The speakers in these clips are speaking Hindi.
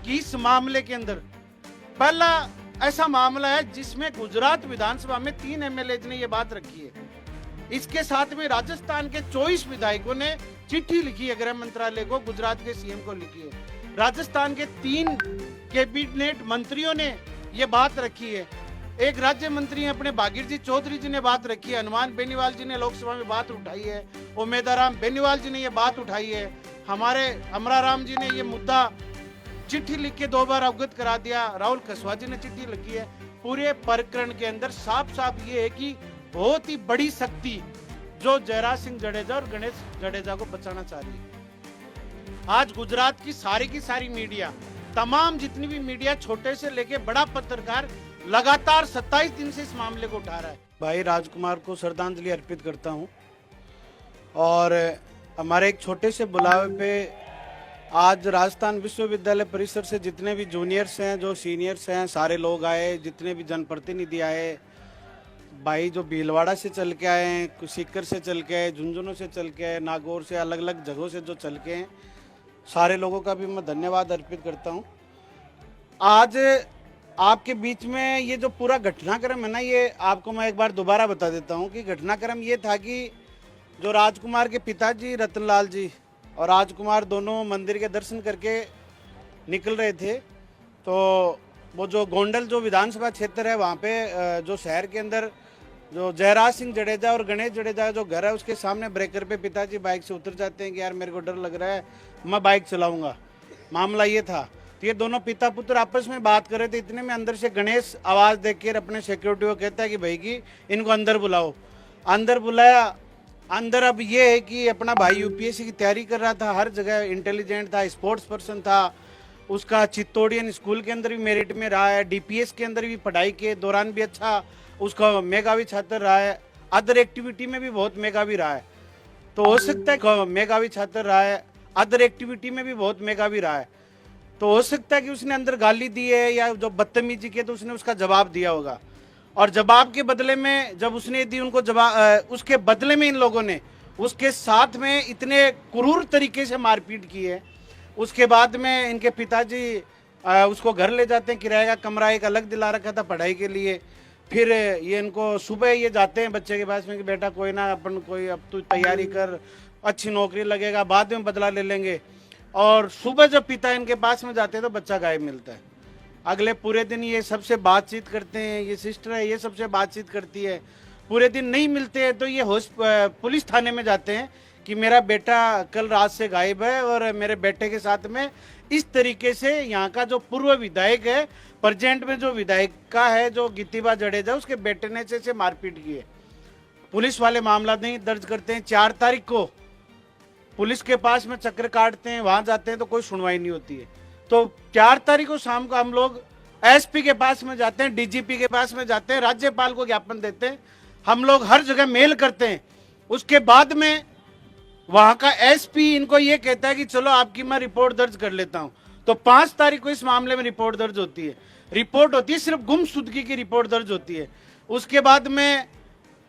कि इस मामले के अंदर पहला ऐसा मामला है जिसमें गुजरात विधानसभा में 3 एमएलए ने ये बात रखी है। इसके साथ में राजस्थान के 24 विधायकों ने चिट्ठी लिखी है गृह मंत्रालय को, गुजरात के सीएम को लिखी है। राजस्थान के 3 कैबिनेट मंत्रियों ने ये बात रखी है। एक राज्य मंत्री अपने भागीर जी चौधरी जी ने बात रखी है, हनुमान बेनीवाल जी ने लोकसभा में बात उठाई है, उमेदाराम बेनीवाल जी ने ये बात उठाई है, हमारे अमराराम जी ने ये मुद्दा चिट्ठी लिख के 2 बार अवगत करा दिया, राहुल कसवा जी ने चिट्ठी लिखी है। पूरे प्रकरण के अंदर साफ साफ ये है कि बहुत ही बड़ी शक्ति जो जयराज सिंह जडेजा और गणेश जडेजा को बचाना चाह रही है। आज गुजरात की सारी मीडिया, तमाम जितनी भी मीडिया, छोटे से लेके बड़ा पत्रकार लगातार 27 दिन से इस मामले को उठा रहा है। भाई राजकुमार को श्रद्धांजलि अर्पित करता हूं और हमारे एक छोटे से बुलावे पे आज राजस्थान विश्वविद्यालय परिसर से जितने भी जूनियर्स हैं, जो सीनियर्स हैं, सारे लोग आए, जितने भी जनप्रतिनिधि आए, भाई जो भीलवाड़ा से चल के आए हैं, सीकर से चल के आए, झुंझुनू से चल के आए, नागौर से, अलग अलग जगहों से जो चल के हैं, सारे लोगों का भी मैं धन्यवाद अर्पित करता हूं। आज आपके बीच में ये जो पूरा घटनाक्रम है ना, ये आपको मैं एक बार दोबारा बता देता हूं कि घटनाक्रम ये था कि जो राजकुमार के पिताजी रतनलाल जी और राजकुमार दोनों मंदिर के दर्शन करके निकल रहे थे, तो वो जो गोंडल जो विधानसभा क्षेत्र है वहाँ पे जो शहर के अंदर जो जयराज सिंह जडेजा और गणेश जडेजा जो घर है उसके सामने ब्रेकर पे पिताजी बाइक से उतर जाते हैं कि यार मेरे को डर लग रहा है, मैं बाइक चलाऊंगा। मामला ये था। तो ये दोनों पिता पुत्र आपस में बात कर रहे थे, इतने में अंदर से गणेश आवाज़ देख कर अपने सिक्योरिटी को कहता है कि भाई की इनको अंदर बुलाओ। अंदर बुलाया। अंदर अब ये है कि अपना भाई यूपीएससी की तैयारी कर रहा था, हर जगह इंटेलिजेंट था, स्पोर्ट्स पर्सन था, उसका चित्तौड़ियन स्कूल के अंदर भी मेरिट में रहा है, डीपीएस के अंदर भी पढ़ाई के दौरान भी अच्छा उसका मेधावी छात्र रहा है, अदर एक्टिविटी में भी बहुत मेधावी रहा है। तो हो सकता है मेधावी छात्र रहा है, अदर एक्टिविटी में भी बहुत मेधावी रहा है, तो हो सकता है कि उसने अंदर गाली दी है या जो बदतमीजी की तो उसने उसका जवाब दिया होगा। और जवाब के बदले में जब उसने दी उनको जवाब, उसके बदले में इन लोगों ने उसके साथ में इतने क्रूर तरीके से मारपीट की है। उसके बाद में इनके पिताजी उसको घर ले जाते हैं, किराए का कमरा एक अलग दिला रखा था पढ़ाई के लिए। फिर ये इनको सुबह ये जाते हैं बच्चे के पास में कि बेटा कोई ना, अपन कोई अब तू तैयारी कर, अच्छी नौकरी लगेगा, बाद में बदला ले लेंगे। और सुबह जब पिता इनके पास में जाते हैं तो बच्चा गायब मिलता है। अगले पूरे दिन ये सबसे बातचीत करते हैं, ये सिस्टर है ये सबसे बातचीत करती है, पूरे दिन नहीं मिलते हैं तो ये पुलिस थाने में जाते हैं कि मेरा बेटा कल रात से गायब है और मेरे बेटे के साथ में इस तरीके से यहाँ का जो पूर्व विधायक है, प्रेजेंट में जो विधायक का है जो गीतिबा जडेजा, उसके बेटे ने से मारपीट की है। पुलिस वाले मामला नहीं दर्ज करते हैं। 4 तारीख को पुलिस के पास में चक्कर काटते हैं, वहां जाते हैं तो कोई सुनवाई नहीं होती है। तो 4 तारीख को शाम को हम लोग एसपी के पास में जाते हैं, डीजीपी के पास में जाते हैं, राज्यपाल को ज्ञापन देते हैं, हम लोग हर जगह मेल करते हैं। उसके बाद में वहां का एसपी इनको ये कहता है कि चलो आपकी मैं रिपोर्ट दर्ज कर लेता हूं। तो 5 तारीख को इस मामले में रिपोर्ट दर्ज होती है। रिपोर्ट होती है, सिर्फ गुमशुदगी की रिपोर्ट दर्ज होती है। उसके बाद में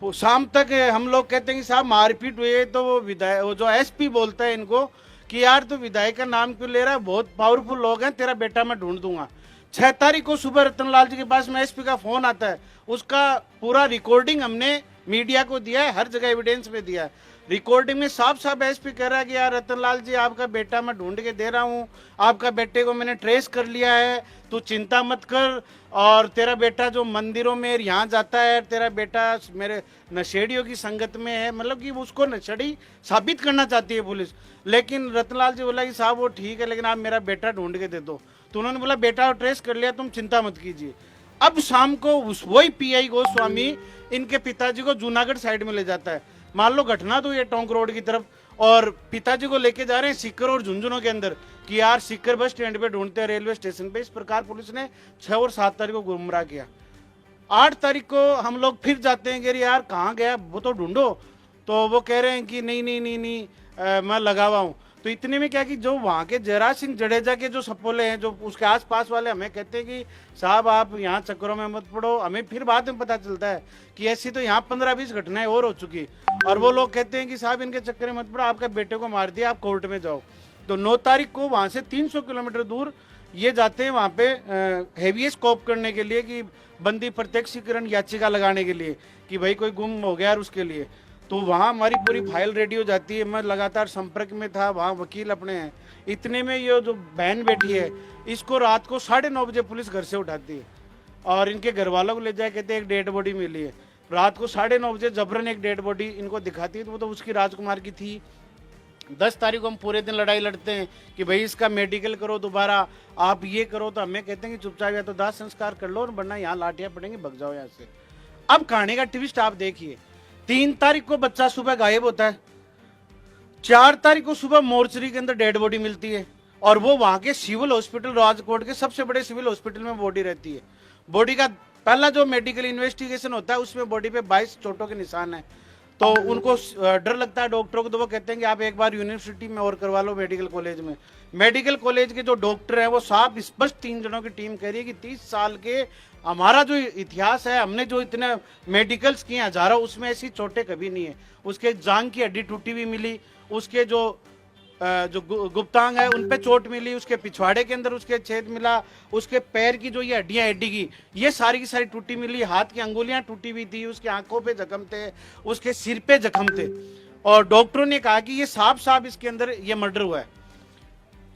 शाम तक हम लोग कहते हैं कि साहब मारपीट हुई है, तो वो विधायक, वो जो एसपी बोलता है इनको कि यार तू विधायक का नाम क्यों ले रहा है, बहुत पावरफुल लोग हैं, तेरा बेटा मैं ढूंढ दूंगा। 6 तारीख को सुबह रतनलाल जी के पास में एसपी का फोन आता है, उसका पूरा रिकॉर्डिंग हमने मीडिया को दिया है, हर जगह एविडेंस में दिया है। रिकॉर्डिंग में साफ साफ एसपी कह रहा है कि यार रतनलाल जी आपका बेटा मैं ढूंढ के दे रहा हूँ, आपका बेटे को मैंने ट्रेस कर लिया है, तू चिंता मत कर। और तेरा बेटा जो मंदिरों में यहाँ जाता है, तेरा बेटा मेरे नशेड़ियों की संगत में है, मतलब कि उसको नशेड़ी साबित करना चाहती है पुलिस। लेकिन रतनलाल जी बोला कि साहब वो ठीक है, लेकिन आप मेरा बेटा ढूंढ के दे दो। तो उन्होंने बोला बेटा ट्रेस कर लिया, तुम चिंता मत कीजिए। अब शाम को वही पीआई गोस्वामी इनके पिताजी को जूनागढ़ साइड में ले जाता है। मान लो घटना तो ये टोंक रोड की तरफ, और पिताजी को लेके जा रहे हैं सीकर और झुंझुनू के अंदर कि यार सीकर बस स्टैंड पे ढूंढते हैं, रेलवे स्टेशन पे। इस प्रकार पुलिस ने 6 और 7 तारीख को गुमराह किया। 8 तारीख को हम लोग फिर जाते हैं कि यार कहाँ गया वो तो ढूंढो। तो वो कह रहे हैं कि नहीं मैं लगा हुआ हूँ। तो इतने में क्या कि जो वहाँ के जयराज सिंह जडेजा के जो सपोले हैं, जो उसके आसपास वाले, हमें कहते हैं कि साहब आप यहाँ चक्करों में मत पड़ो। हमें फिर बाद में पता चलता है कि ऐसी तो यहाँ 15-20 घटनाएं और हो चुकी, और वो लोग कहते हैं कि साहब इनके चक्कर में मत पड़ो, आपके बेटे को मार दिया, आप कोर्ट में जाओ। तो 9 तारीख को वहाँ से 300 किलोमीटर दूर ये जाते हैं वहाँ पे हेवियस कॉप करने के लिए कि बंदी प्रत्यक्षीकरण याचिका लगाने के लिए कि भाई कोई गुम हो गया और उसके लिए। तो वहाँ हमारी पूरी फाइल रेडी हो जाती है। मैं लगातार संपर्क में था, वहाँ वकील अपने हैं। इतने में ये जो बहन बैठी है इसको रात को 9:30 बजे पुलिस घर से उठाती है और इनके घर वालों को ले जाए, कहते हैं एक डेड बॉडी मिली है। रात को 9:30 बजे जबरन एक डेड बॉडी इनको दिखाती है। तो वो तो उसकी राजकुमार की थी। 10 तारीख को हम पूरे दिन लड़ाई लड़ते हैं कि भाई इसका मेडिकल करो दोबारा, आप ये करो। तो हमें कहते हैं कि चुपचाप या तो दाह संस्कार कर लो और वरना यहाँ लाठियाँ पड़ेंगी, भग जाओ यहाँ से। अब कहानी का ट्विस्ट आप देखिए, 3 तारीख को बच्चा सुबह गायब होता है, 4 तारीख को सुबह मोर्चरी के अंदर डेड बॉडी मिलती है और वो वहां के सिविल हॉस्पिटल, राजकोट के सबसे बड़े सिविल हॉस्पिटल में बॉडी रहती है। बॉडी का पहला जो मेडिकल इन्वेस्टिगेशन होता है उसमें बॉडी पे 22 चोटों के निशान है। तो उनको डर लगता है डॉक्टरों को, तो वो कहते हैं कि आप एक बार यूनिवर्सिटी में और करवा लो, मेडिकल कॉलेज में। मेडिकल कॉलेज के जो डॉक्टर हैं वो साफ स्पष्ट 3 जनों की टीम कह रही है कि 30 साल के हमारा जो इतिहास है, हमने जो इतने मेडिकल्स किए हजारों, उसमें ऐसी चोटें कभी नहीं है। उसके जांग की हड्डी टूटी हुई मिली, उसके जो गुप्तांग है उन पे चोट मिली, उसके पिछवाड़े के अंदर उसके छेद मिला, उसके पैर की जो ये हड्डियां हड्डी की ये सारी की सारी टूटी मिली, हाथ की अंगुलियां टूटी हुई थी, उसकी आंखों पे जख्म थे, उसके सिर पे जख्म थे। और डॉक्टरों ने कहा कि ये साफ साफ इसके अंदर ये मर्डर हुआ है।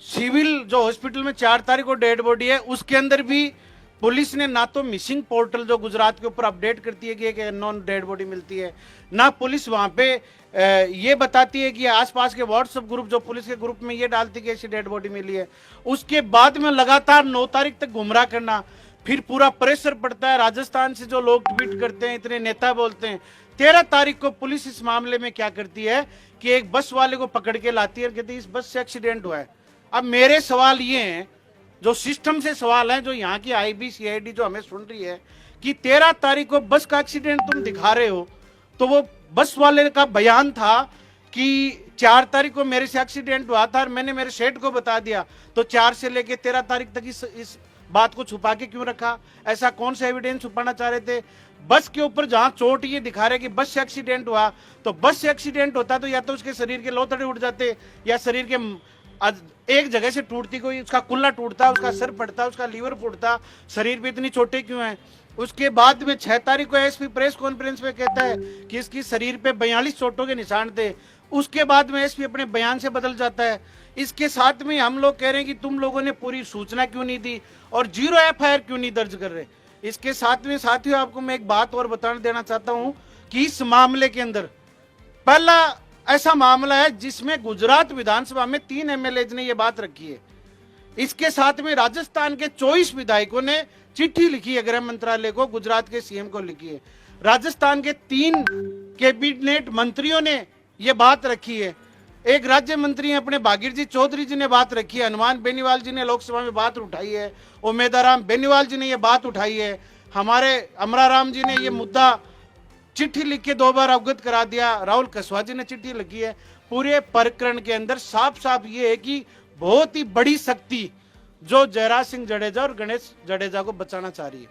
सिविल जो हॉस्पिटल में 4 तारीख को डेड बॉडी है उसके अंदर भी पुलिस ने ना तो मिसिंग पोर्टल जो गुजरात के ऊपर अपडेट करती है कि एक अननोन डेड बॉडी मिलती है, ना पुलिस वहां पे ये बताती है कि आसपास के व्हाट्सएप ग्रुप जो पुलिस के ग्रुप में ये डालती है कि ऐसी डेड बॉडी मिली है। उसके बाद में लगातार 9 तारीख तक गुमराह करना, फिर पूरा प्रेशर पड़ता है राजस्थान से जो लोग ट्वीट करते हैं, इतने नेता बोलते हैं। 13 तारीख को पुलिस इस मामले में क्या करती है कि एक बस वाले को पकड़ के लाती है और कहती है इस बस से एक्सीडेंट हुआ है। अब मेरे सवाल ये हैं, जो सिस्टम से सवाल है, जो यहाँ की आईबी सीआईडी जो हमें सुन रही है कि 13 तारीख को बस का एक्सीडेंट तुम दिखा रहे हो, तो वो बस वाले का बयान था कि 4 तारीख को मेरे से एक्सीडेंट हुआ था और मैंने मेरे सेठ को बता दिया। तो 4 से लेके 13 तारीख तक इस बात को छुपा के क्यों रखा? ऐसा कौन सा एविडेंस छुपाना चाह रहे थे? बस के ऊपर जहां चोट ये दिखा रहे कि बस से एक्सीडेंट हुआ, तो बस से एक्सीडेंट होता तो या तो उसके शरीर के लोथड़े उठ जाते या शरीर के एक जगह से टूटती, कोई उसका कुल्ला टूटता, उसका सर फटता, उसका लीवर फूटता, शरीर पे इतनी चोटें क्यों हैं? उसके बाद में 6 तारीख को एसपी प्रेस कॉन्फ्रेंस में कहता है कि इसकी शरीर पे 42 चोटों के निशान थे। उसके बाद में एसपी अपने बयान से बदल जाता है। इसके साथ में हम लोग कह रहे हैं कि तुम लोगों ने पूरी सूचना क्यों नहीं दी और 0 एफआईआर क्यों नहीं दर्ज कर रहे। इसके साथ में साथियों आपको मैं एक बात और बताना देना चाहता हूं कि इस मामले के अंदर पहला ऐसा मामला है जिसमें गुजरात विधानसभा में 3 एमएलए ने ये बात रखी है। इसके साथ में राजस्थान के 24 विधायकों ने चिट्ठी लिखी है गृह मंत्रालय को, गुजरात के सीएम को लिखी है। राजस्थान के 3 कैबिनेट मंत्रियों ने यह बात रखी है। एक राज्य मंत्री अपने भागीर जी चौधरी जी ने बात रखी है, हनुमान बेनीवाल जी ने लोकसभा में बात उठाई है, उमेदाराम बेनीवाल जी ने यह बात उठाई है, हमारे अमराराम जी ने यह मुद्दा चिट्ठी लिख के 2 बार अवगत करा दिया, राहुल कसवा जी ने चिट्ठी लिखी है। पूरे प्रकरण के अंदर साफ साफ ये है कि बहुत ही बड़ी शक्ति जो जयराज सिंह जडेजा और गणेश जडेजा को बचाना चाह रही है।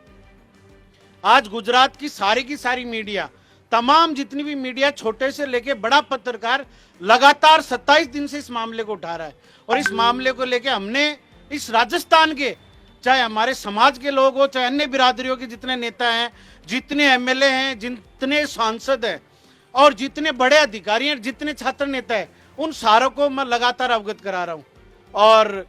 आज गुजरात की सारी मीडिया, तमाम जितनी भी मीडिया, छोटे से लेके बड़ा पत्रकार लगातार 27 दिन से इस मामले को उठा रहा है। और इस मामले को लेके हमने इस राजस्थान के, चाहे हमारे समाज के लोग हो, चाहे अन्य बिरादरियों के जितने नेता हैं, जितने एमएलए हैं, जितने सांसद हैं और जितने बड़े अधिकारी हैं, जितने छात्र नेता हैं, उन सारों को मैं लगातार अवगत करा रहा हूं। और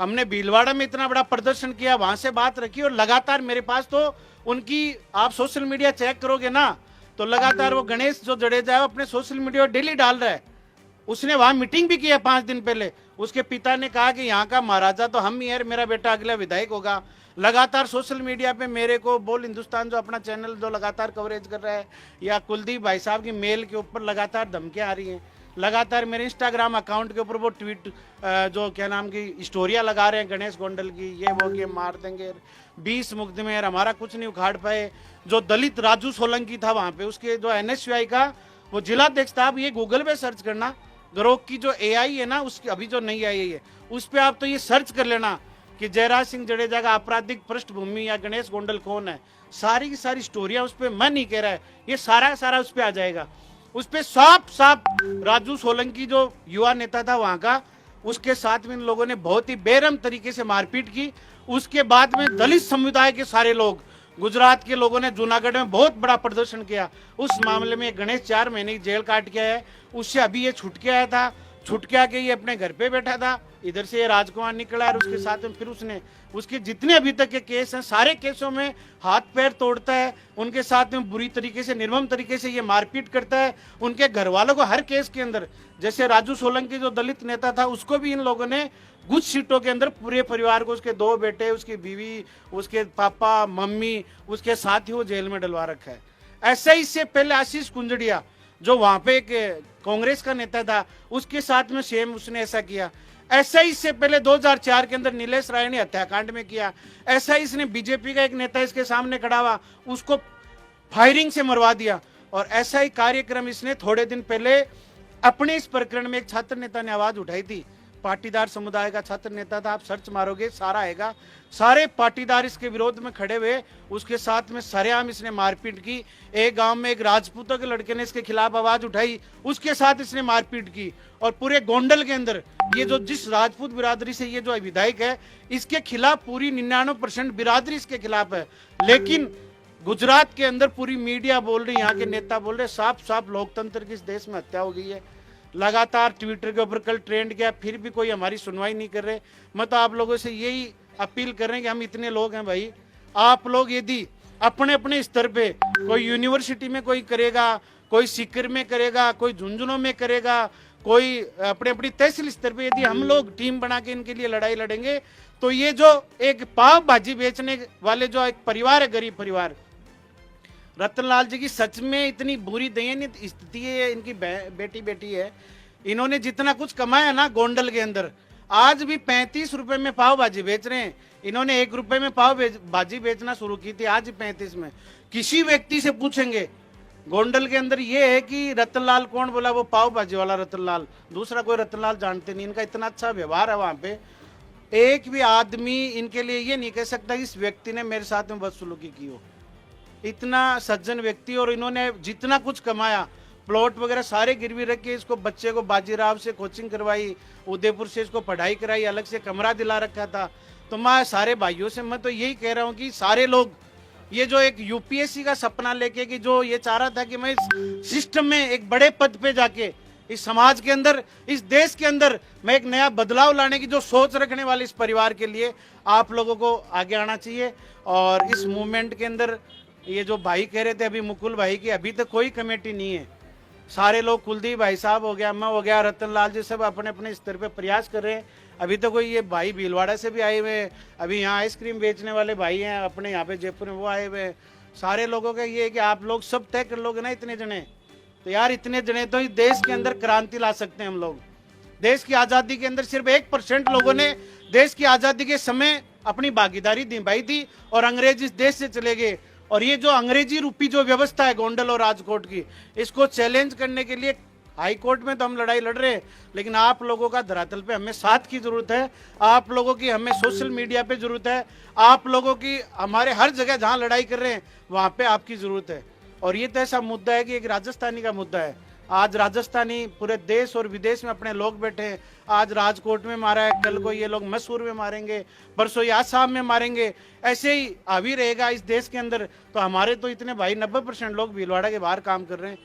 हमने भीलवाड़ा में इतना बड़ा प्रदर्शन किया, वहां से बात रखी और लगातार मेरे पास तो उनकी, आप सोशल मीडिया चेक करोगे ना तो लगातार वो गणेश जो जडेजा है अपने सोशल मीडिया डेली डाल रहा है। उसने वहां मीटिंग भी किया 5 दिन पहले। उसके पिता ने कहा कि यहाँ का महाराजा तो हम ही है, मेरा बेटा अगला विधायक होगा। लगातार सोशल मीडिया पे मेरे को बोल हिंदुस्तान जो अपना चैनल जो लगातार कवरेज कर रहा है, या कुलदीप भाई साहब की मेल के ऊपर लगातार धमकियां आ रही हैं। लगातार मेरे इंस्टाग्राम अकाउंट के ऊपर वो ट्वीट जो क्या नाम की स्टोरियां लगा रहे हैं गणेश गोंडल की, ये वो कि मार देंगे, 20 मुकदमे, हमारा कुछ नहीं उखाड़ पाए। जो दलित राजू सोलंकी था वहां पे, उसके जो एनएसयूआई का वो जिलाध्यक्ष था। आप ये गूगल पे सर्च करना, ग्रोक की जो एआई है ना, उसकी अभी जो नई आई है उस पर आप तो ये सर्च कर लेना कि जयराज सिंह जडेजा का आपराधिक पृष्ठभूमि या गणेश गोंडल कौन है। सारी की सारी स्टोरियां उस पर, मैं नहीं कह रहा है, ये सारा उस पर आ जाएगा। उस पर साफ साफ राजू सोलंकी जो युवा नेता था वहां का, उसके साथ में इन लोगों ने बहुत ही बेरहम तरीके से मारपीट की। उसके बाद में दलित समुदाय के सारे लोग, गुजरात के लोगों ने जूनागढ़ में बहुत बड़ा प्रदर्शन किया। उस मामले में गणेश 4 महीने की जेल काट के आया है। उससे अभी ये छूट के आया था, छूट के आके ये अपने घर पे बैठा था। इधर से ये राजकुमार निकला और उसके साथ में फिर उसने उसके जितने अभी तक के केस हैं सारे केसों में हाथ पैर तोड़ता है, उनके साथ में बुरी तरीके से, निर्मम तरीके से ये मारपीट करता है। उनके घर वालों को हर केस के अंदर, जैसे राजू सोलंकी जो दलित नेता था उसको भी इन लोगों ने कुछ सीटों के अंदर पूरे परिवार को, उसके 2 बेटे, उसकी बीवी, उसके पापा मम्मी, उसके साथ ही वो जेल में डलवा रखा है। ऐसा ही इससे पहले आशीष कुंजड़िया जो वहां पे एक कांग्रेस का नेता था, उसके साथ में सेम उसने ऐसा किया। ऐसा ही इससे पहले 2004 के अंदर नीलेश राय ने हत्याकांड में किया। ऐसा ही इसने बीजेपी का एक नेता इसके सामने खड़ा हुआ, उसको फायरिंग से मरवा दिया। और ऐसा ही कार्यक्रम इसने थोड़े दिन पहले अपने इस प्रकरण में एक छात्र नेता ने आवाज उठाई थी, पाटीदार समुदाय का छात्र नेता था, आप सर्च मारोगे सारा आएगा। सारे पाटीदार इसके विरोध में खड़े हुए, उसके साथ में सरेआम इसने मारपीट की। एक गांव में एक राजपूतों के लड़के ने इसके खिलाफ आवाज उठाई, उसके साथ इसने मारपीट की। और पूरे गोंडल के अंदर ये जो जिस राजपूत बिरादरी से ये जो विधायक है, इसके खिलाफ पूरी 99% बिरादरी इसके खिलाफ है। लेकिन गुजरात के अंदर पूरी मीडिया बोल रही, यहाँ के नेता बोल रहे, साफ साफ लोकतंत्र की इस देश में हत्या हो गई है। लगातार ट्विटर के ऊपर कल ट्रेंड किया, फिर भी कोई हमारी सुनवाई नहीं कर रहे। मैं तो आप लोगों से यही अपील कर रहे हैं कि हम इतने लोग हैं भाई, आप लोग यदि अपने अपने स्तर पे, कोई यूनिवर्सिटी में कोई करेगा, कोई सीकर में करेगा, कोई झुंझुनों में करेगा, कोई अपने अपनी तहसील स्तर पे, यदि हम लोग टीम बना के इनके लिए लड़ाई लड़ेंगे तो ये जो एक पाव भाजी बेचने वाले जो एक परिवार है, गरीब परिवार, रतनलाल जी की सच में इतनी बुरी दयनीय स्थिति है। इनकी बेटी है, इन्होंने जितना कुछ कमाया ना गोंडल के अंदर, आज भी 35 रुपए में पाव भाजी बेच रहे हैं। इन्होंने 1 रुपए में पाव भाजी बेचना शुरू की थी, आज 35 में। किसी व्यक्ति से पूछेंगे गोंडल के अंदर ये है कि रतनलाल कौन, बोला वो पाव भाजी वाला रतनलाल, दूसरा कोई रतनलाल जानते नहीं। इनका इतना अच्छा व्यवहार है वहां पे, एक भी आदमी इनके लिए ये नहीं कह सकता कि इस व्यक्ति ने मेरे साथ में बदसलूकी की हो। इतना सज्जन व्यक्ति, और इन्होंने जितना कुछ कमाया, प्लॉट वगैरह सारे गिरवी रख के इसको, बच्चे को बाजीराव से कोचिंग करवाई, उदयपुर से इसको पढ़ाई कराई, अलग से कमरा दिला रखा था। तो मैं सारे भाइयों से मैं तो यही कह रहा हूँ कि सारे लोग ये जो एक यूपीएससी का सपना लेके, कि जो ये चाह रहा था कि मैं इस सिस्टम में एक बड़े पद पे जाके, इस समाज के अंदर, इस देश के अंदर मैं एक नया बदलाव लाने की जो सोच रखने वाले इस परिवार के लिए आप लोगों को आगे आना चाहिए। और इस मूवमेंट के अंदर ये जो भाई कह रहे थे अभी, मुकुल भाई की अभी तक कोई कमेटी नहीं है। सारे लोग, कुलदीप भाई साहब हो गया, मैं हो गया, रतनलाल जी, सब अपने अपने स्तर पे प्रयास कर रहे हैं। अभी तो कोई ये भाई भीलवाड़ा से भी आए हुए हैं, अभी यहाँ आइसक्रीम बेचने वाले भाई हैं अपने यहाँ पे जयपुर में, वो आए हुए हैं। सारे लोगों का ये है कि आप लोग सब तय कर लोगे ना इतने जने, तो यार इतने जने तो इस देश के अंदर क्रांति ला सकते हैं हम लोग। देश की आज़ादी के अंदर सिर्फ 1% लोगों ने देश की आज़ादी के समय अपनी भागीदारी निभाई थी और अंग्रेज इस देश से चले गए। और ये जो अंग्रेजी रूपी जो व्यवस्था है गोंडल और राजकोट की, इसको चैलेंज करने के लिए हाई कोर्ट में तो हम लड़ाई लड़ रहे हैं, लेकिन आप लोगों का धरातल पे हमें साथ की जरूरत है, आप लोगों की हमें सोशल मीडिया पे जरूरत है, आप लोगों की हमारे हर जगह जहां लड़ाई कर रहे हैं वहां पे आपकी जरूरत है। और ये तो ऐसा मुद्दा है कि एक राजस्थानी का मुद्दा है। आज राजस्थानी पूरे देश और विदेश में अपने लोग बैठे हैं। आज राजकोट में मारा है, कल को ये लोग मैसूर में मारेंगे, परसों ये आसाम में मारेंगे, ऐसे ही हावी रहेगा इस देश के अंदर। तो हमारे तो इतने भाई 90% लोग भीलवाड़ा के बाहर काम कर रहे हैं।